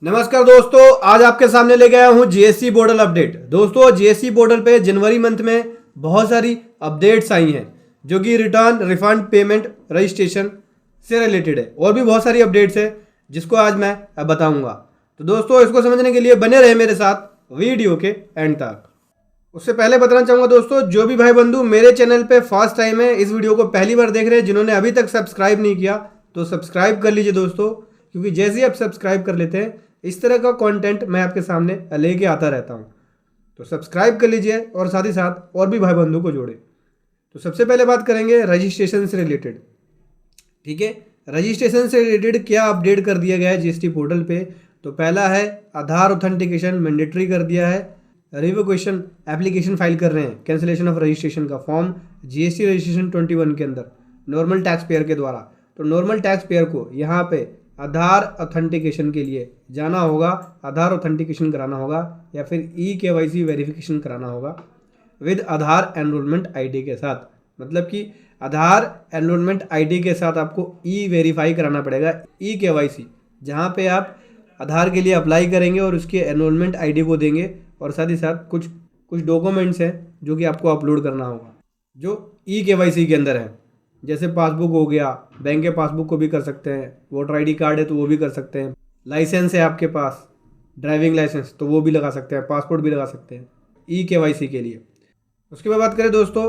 नमस्कार दोस्तों, आज आपके सामने ले गया हूं जीएसटी पोर्टल अपडेट। दोस्तों, जीएसटी पोर्टल पे जनवरी मंथ में बहुत सारी अपडेट्स आई हैं जो कि रिटर्न, रिफंड, पेमेंट, रजिस्ट्रेशन से रिलेटेड है। और भी बहुत सारी अपडेट्स है जिसको आज मैं बताऊंगा। तो दोस्तों, इसको समझने के लिए बने रहे मेरे साथ वीडियो के एंड तक। उससे पहले बताना चाहूंगा दोस्तों, जो भी भाई बंधु मेरे चैनल पे फर्स्ट टाइम है, इस वीडियो को पहली बार देख रहे हैं, जिन्होंने अभी तक सब्सक्राइब नहीं किया तो सब्सक्राइब कर लीजिए दोस्तों, क्योंकि जैसे ही आप सब्सक्राइब कर लेते हैं इस तरह का कंटेंट मैं आपके सामने लेके आता रहता हूं। तो सब्सक्राइब कर लीजिए और साथ ही साथ और भी भाई बंधु को जोड़े। तो सबसे पहले बात करेंगे रजिस्ट्रेशन से रिलेटेड। ठीक है, रजिस्ट्रेशन से रिलेटेड क्या अपडेट कर दिया गया है जीएसटी पोर्टल पे। तो पहला है आधार ऑथेंटिकेशन मैंडेटरी कर दिया है। रिवोकेशन एप्लीकेशन फाइल कर रहे हैं कैंसिलेशन ऑफ रजिस्ट्रेशन का फॉर्म जीएसटी रजिस्ट्रेशन 21 के अंदर नॉर्मल टैक्स पेयर के द्वारा। तो नॉर्मल टैक्स पेयर को यहाँ पे आधार ऑथेंटिकेशन के लिए जाना होगा, आधार ऑथेंटिकेशन कराना होगा या फिर KYC वेरिफिकेशन कराना होगा विद आधार एनरोलमेंट आईडी के साथ। मतलब कि आधार एनरोलमेंट आईडी के साथ आपको वेरीफाई कराना पड़ेगा, KYC, जहाँ पे आप आधार के लिए अप्लाई करेंगे और उसके एनरोलमेंट आईडी को देंगे और साथ ही साथ कुछ डॉक्यूमेंट्स हैं जो कि आपको अपलोड करना होगा जो KYC के अंदर है। जैसे पासबुक हो गया, बैंक के पासबुक को भी कर सकते हैं, वोटर आईडी कार्ड है तो वो भी कर सकते हैं, लाइसेंस है आपके पास, ड्राइविंग लाइसेंस तो वो भी लगा सकते हैं, पासपोर्ट भी लगा सकते हैं KYC के लिए। उसके बाद बात करें दोस्तों,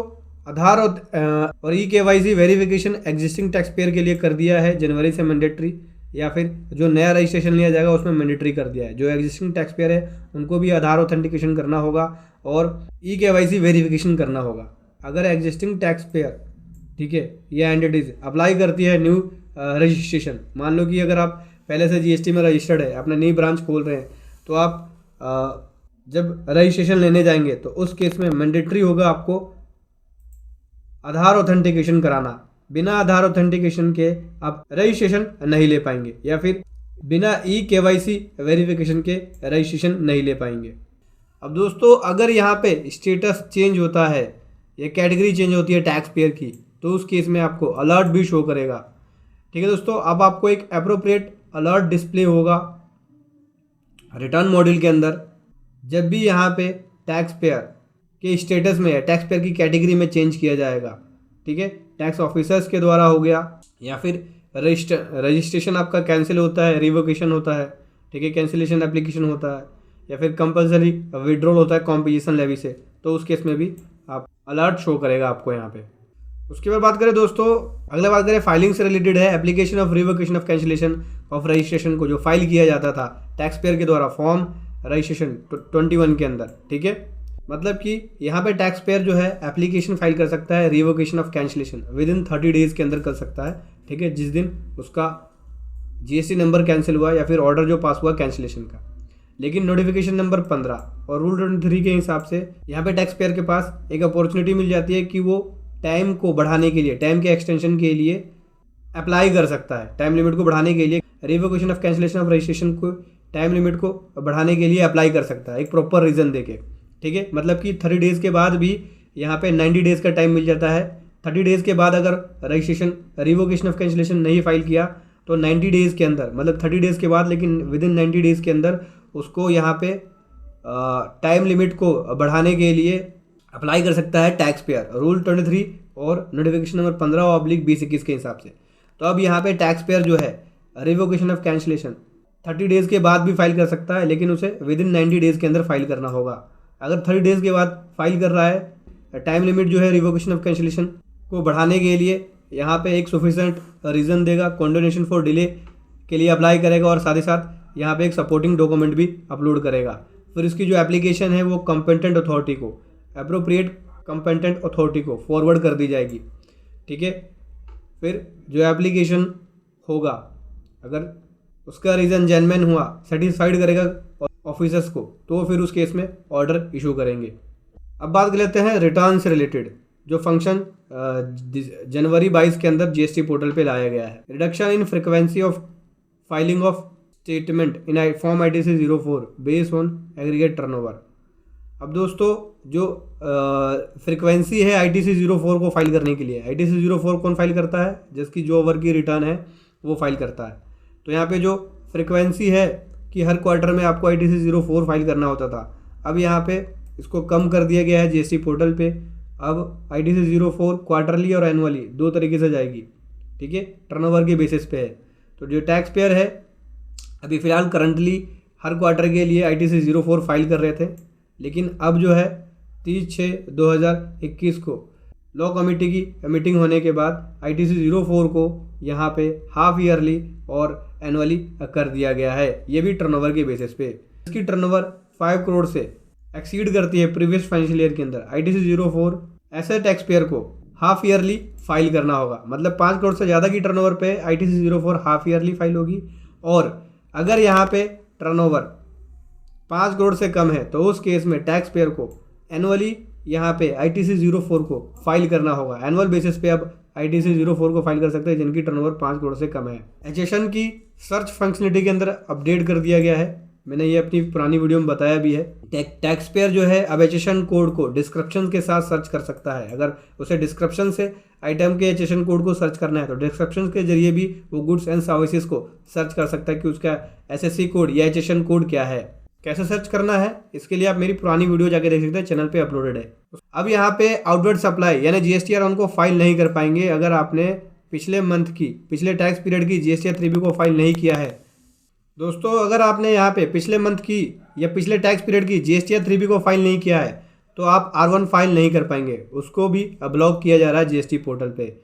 आधार और KYC verification existing tax payer के लिए कर दिया है जनवरी से मैंडेटरी, या फिर जो नया रजिस्ट्रेशन लिया जाएगा उसमें मैंडेटरी कर दिया है। जो एग्जिस्टिंग टैक्स पेयर है उनको भी आधार ऑथेंटिकेशन करना होगा और KYC वेरिफिकेशन करना होगा। अगर एग्जिस्टिंग टैक्स पेयर, ठीक है, ये एंटिटीज अप्लाई करती है न्यू रजिस्ट्रेशन, मान लो कि अगर आप पहले से जीएसटी में रजिस्टर्ड है, अपना नई ब्रांच खोल रहे हैं, तो आप जब रजिस्ट्रेशन लेने जाएंगे तो उस केस में मैंडेटरी होगा आपको आधार ऑथेंटिकेशन कराना। बिना आधार ऑथेंटिकेशन के आप रजिस्ट्रेशन नहीं ले पाएंगे या फिर बिना KYC वेरिफिकेशन के रजिस्ट्रेशन नहीं ले पाएंगे। अब दोस्तों, अगर यहाँ पे स्टेटस चेंज होता है या कैटेगरी चेंज होती है टैक्स पेयर की, तो उस केस में आपको अलर्ट भी शो करेगा। ठीक है दोस्तों, अब आपको एक एप्रोप्रिएट अलर्ट डिस्प्ले होगा रिटर्न मॉड्यूल के अंदर जब भी यहाँ पे टैक्स पेयर के स्टेटस में, टैक्स पेयर की कैटेगरी में चेंज किया जाएगा। ठीक है, टैक्स ऑफिसर्स के द्वारा हो गया या फिर रजिस्ट्रेशन आपका कैंसिल होता है, रिवोकेशन होता है, ठीक है, कैंसिलेशन एप्लीकेशन होता है या फिर कंपलसरी विड्रॉल होता है कॉम्पोजिशन लेवी से, तो उस केस में भी आप अलर्ट शो करेगा आपको यहाँ पे। उसके बाद बात करें दोस्तों, अगला बात करें फाइलिंग से रिलेटेड है। Application of revocation of cancellation of registration को जो फाइल किया जाता था टैक्स पेयर के द्वारा फॉर्म रजिस्ट्रेशन 21 के अंदर, ठीक है, मतलब कि यहाँ पे टैक्स पेयर जो है एप्लीकेशन फाइल कर सकता है revocation of cancellation with in 30 days के अंदर कर सकता है। ठीक है, जिस दिन उसका जीएसटी नंबर कैंसिल हुआ या फिर ऑर्डर जो पास हुआ कैंसिलेशन का। लेकिन नोटिफिकेशन नंबर 15 और रूल 23 के हिसाब से यहाँ पे टैक्स पेयर के पास एक अपॉर्चुनिटी मिल जाती है कि वो टाइम को बढ़ाने के लिए, टाइम के एक्सटेंशन के लिए अप्लाई कर सकता है। टाइम लिमिट को बढ़ाने के लिए revocation of cancellation of registration को टाइम लिमिट को बढ़ाने के लिए अप्लाई कर सकता है एक प्रॉपर रीज़न देके। ठीक है, मतलब कि 30 डेज़ के बाद भी यहाँ पे 90 डेज़ का टाइम मिल जाता है। 30 डेज़ के बाद अगर रजिस्ट्रेशन रिवोकेशन ऑफ कैंसिलेशन नहीं फाइल किया तो 90 डेज़ के अंदर, मतलब 30 डेज़ के बाद लेकिन विद इन 90 डेज़ के अंदर उसको यहाँ पे टाइम लिमिट को बढ़ाने के लिए अप्लाई कर सकता है टैक्स पेयर, रूल 23 और नोटिफिकेशन नंबर 15/2021 के हिसाब से। तो अब यहाँ पे टैक्स पेयर जो है रिवोकेशन ऑफ कैंसिलेशन 30 डेज़ के बाद भी फाइल कर सकता है, लेकिन उसे विद इन 90 डेज़ के अंदर फाइल करना होगा। अगर 30 डेज़ के बाद फाइल कर रहा है, टाइम लिमिट जो है रिवोकेशन ऑफ कैंसिलेशन को बढ़ाने के लिए यहाँ पे एक सफिशेंट रीज़न देगा, कंडोनेशन फॉर डिले के लिए अप्लाई करेगा और साथ ही साथ यहाँ पे एक सपोर्टिंग डॉक्यूमेंट भी अपलोड करेगा। फिर इसकी जो एप्लीकेशन है वो कंपेटेंट अथॉरिटी को, एप्रोप्रिएट कंपेटेंट अथॉरिटी को फॉरवर्ड कर दी जाएगी। ठीक है, फिर जो एप्लीकेशन होगा अगर उसका रीज़न जेन्युइन हुआ, सेटिस्फाइड करेगा ऑफिसर्स को, तो फिर उस केस में ऑर्डर इशू करेंगे। अब बात कर लेते हैं रिटर्न से रिलेटेड जो फंक्शन जनवरी 22 के अंदर जीएसटी पोर्टल पे लाया गया है। Reduction in frequency of filing of statement in form ITC 04 based on aggregate turnover. अब दोस्तों, जो फ्रिक्वेंसी है ITC 04 को फाइल करने के लिए, ITC 04 कौन फाइल करता है? जिसकी जो ओवर की रिटर्न है वो फाइल करता है। तो यहाँ पे जो फ्रिक्वेंसी है कि हर क्वार्टर में आपको ITC 04 फाइल करना होता था। अब यहाँ पे इसको कम कर दिया गया है GST पोर्टल पे। अब ITC 04 क्वार्टरली और एनुअली 2 तरीके से जाएगी, ठीक है, टर्नओवर के बेसिस पे है। तो जो टैक्स पेयर है अभी फ़िलहाल करंटली हर क्वार्टर के लिए ITC 04 फाइल कर रहे थे, लेकिन अब जो है 30/6/2021 को लॉ कमेटी की मीटिंग होने के बाद ITC 04 को यहाँ पे हाफ ईयरली और एनुअली कर दिया गया है, ये भी टर्नओवर के बेसिस पे। इसकी टर्नओवर 5 करोड़ से एक्सीड करती है प्रीवियस फाइनेंशियल ईयर के अंदर। ITC 04 ऐसे टैक्स पेयर को हाफ ईयरली फाइल करना होगा, मतलब 5 करोड़ से ज़्यादा की टर्नओवर पे ITC 04 हाफ ईयरली फाइल होगी। और अगर यहाँ पे टर्नओवर 5 करोड़ से कम है तो उस केस में टैक्स पेयर को एनुअली यहाँ पे ITC 04 को फाइल करना होगा। एनुअल बेसिस पे अब ITC 04 को फाइल कर सकते हैं जिनकी टर्नओवर 5 करोड़ से कम है। एचएसएन की सर्च फंक्शनलिटी के अंदर अपडेट कर दिया गया है, मैंने ये अपनी पुरानी वीडियो में बताया भी है। टैक्स पेयर जो है अब एचएसएन कोड को डिस्क्रिप्शन के साथ सर्च कर सकता है। अगर उसे डिस्क्रिप्शन से आइटम के एचएसएन कोड को सर्च करना है तो डिस्क्रिप्शन के जरिए भी वो गुड्स एंड सर्विसेज को सर्च कर सकता है कि उसका एसएससी कोड या एचएसएन कोड क्या है। कैसे सर्च करना है इसके लिए आप मेरी पुरानी वीडियो जाके देख सकते हैं, चैनल पे अपलोडेड है। अब यहाँ पे आउटवर्ड सप्लाई यानी GSTR उनको फाइल नहीं कर पाएंगे अगर आपने पिछले टैक्स पीरियड की GSTR 3B को फाइल नहीं किया है। दोस्तों अगर आपने यहाँ पे पिछले मंथ की या पिछले टैक्स पीरियड की GSTR 3B को फाइल नहीं किया है तो आप R1 फाइल नहीं कर पाएंगे, उसको भी ब्लॉक किया जा रहा है GST पोर्टल पे।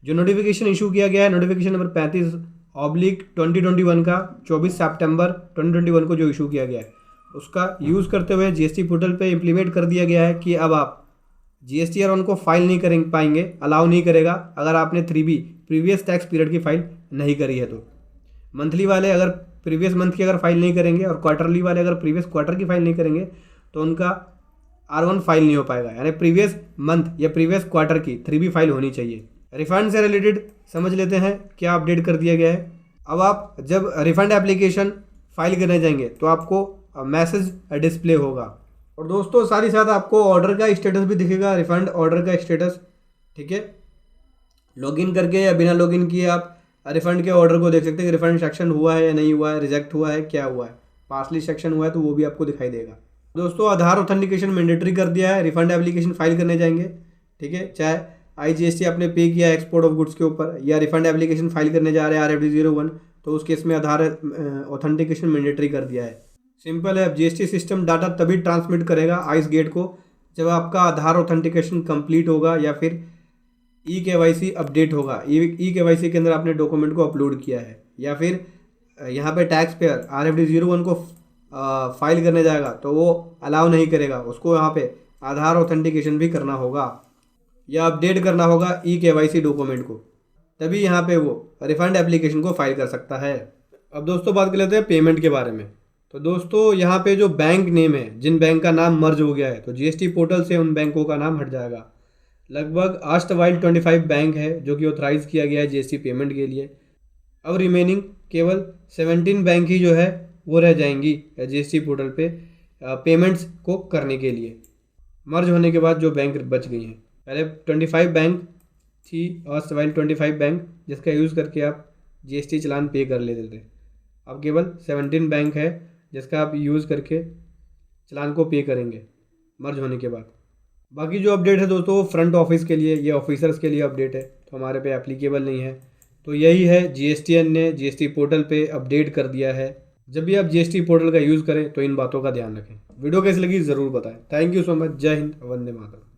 जो नोटिफिकेशन इशू किया गया है, नोटिफिकेशन नंबर 35/2021 का 24 सितंबर 2021 को जो इशू किया गया है, उसका यूज़ करते हुए GST पोर्टल पे इम्प्लीमेंट कर दिया गया है कि अब आप GSTR उनको फाइल नहीं कर पाएंगे, अलाउ नहीं करेगा अगर आपने 3B प्रीवियस टैक्स पीरियड की फाइल नहीं करी है। तो मंथली वाले अगर प्रीवियस मंथ की अगर फाइल नहीं करेंगे और क्वार्टरली वाले अगर प्रीवियस क्वार्टर की फाइल नहीं करेंगे तो उनका R1 फाइल नहीं हो पाएगा, यानी प्रीवियस मंथ या प्रीवियस क्वार्टर की 3B फाइल होनी चाहिए। रिफंड से रिलेटेड समझ लेते हैं क्या अपडेट कर दिया गया है। अब आप जब रिफंड एप्लीकेशन फाइल करने जाएंगे तो आपको मैसेज डिस्प्ले होगा और दोस्तों साथ ही साथ आपको ऑर्डर का स्टेटस भी दिखेगा, रिफंड ऑर्डर का स्टेटस, ठीक है। लॉगिन करके या बिना लॉगिन किए आप रिफंड के ऑर्डर को देख सकते हैं कि रिफंड सेक्शन हुआ है या नहीं हुआ है, रिजेक्ट हुआ है, क्या हुआ है, पार्सली सेक्शन हुआ है तो वो भी आपको दिखाई देगा। दोस्तों आधार ऑथेंटिकेशन मैंडेटरी कर दिया है रिफंड एप्लीकेशन फाइल करने जाएंगे, ठीक है। चाहे IGST आपने पे किया एक्सपोर्ट ऑफ गुड्स के ऊपर या रिफंड एप्लीकेशन फाइल करने जा रहे हैं RFD 01 तो उस केस में आधार ऑथेंटिकेशन मैंडेटरी कर दिया है। सिंपल है, अब GST सिस्टम डाटा तभी ट्रांसमिट करेगा आइस गेट को जब आपका आधार ऑथेंटिकेशन कंप्लीट होगा या फिर eKYC अपडेट होगा। eKYC के अंदर आपने डॉक्यूमेंट को अपलोड किया है या फिर यहाँ पे टैक्स पेयर RFD 01 को फाइल करने जाएगा तो वो अलाउ नहीं करेगा, उसको यहाँ पे आधार ऑथेंटिकेशन भी करना होगा या अपडेट करना होगा eKYC डॉक्यूमेंट को, तभी यहाँ पे वो रिफंड एप्लीकेशन को फाइल कर सकता है। अब दोस्तों बात कर लेते हैं पेमेंट के बारे में। तो दोस्तों यहाँ पे जो बैंक नेम है, जिन बैंक का नाम मर्ज हो गया है तो GST पोर्टल से उन बैंकों का नाम हट जाएगा। लगभग आस्ट-वाइल 25 बैंक है जो कि ऑथराइज किया गया है GST पेमेंट के लिए। अब रिमेनिंग केवल 17 बैंक ही जो है वो रह जाएंगी GST पोर्टल पे पेमेंट्स को करने के लिए, मर्ज होने के बाद जो बैंक बच गई हैं। पहले 25 बैंक थी, आस्ट-वाइल 25 बैंक जिसका यूज़ करके आप GST चालान पे कर लेते थे, अब केवल 17 बैंक है जिसका आप यूज़ करके चालान को पे करेंगे मर्ज होने के बाद। बाकी जो अपडेट है दोस्तों वो फ्रंट ऑफिस के लिए, ये ऑफिसर्स के लिए अपडेट है तो हमारे पे एप्लीकेबल नहीं है। तो यही है, GSTN ने GST पोर्टल पे अपडेट कर दिया है। जब भी आप GST पोर्टल का यूज़ करें तो इन बातों का ध्यान रखें। वीडियो कैसी लगी ज़रूर बताएं। Thank you so much. जय हिंद, वंदे मातरम।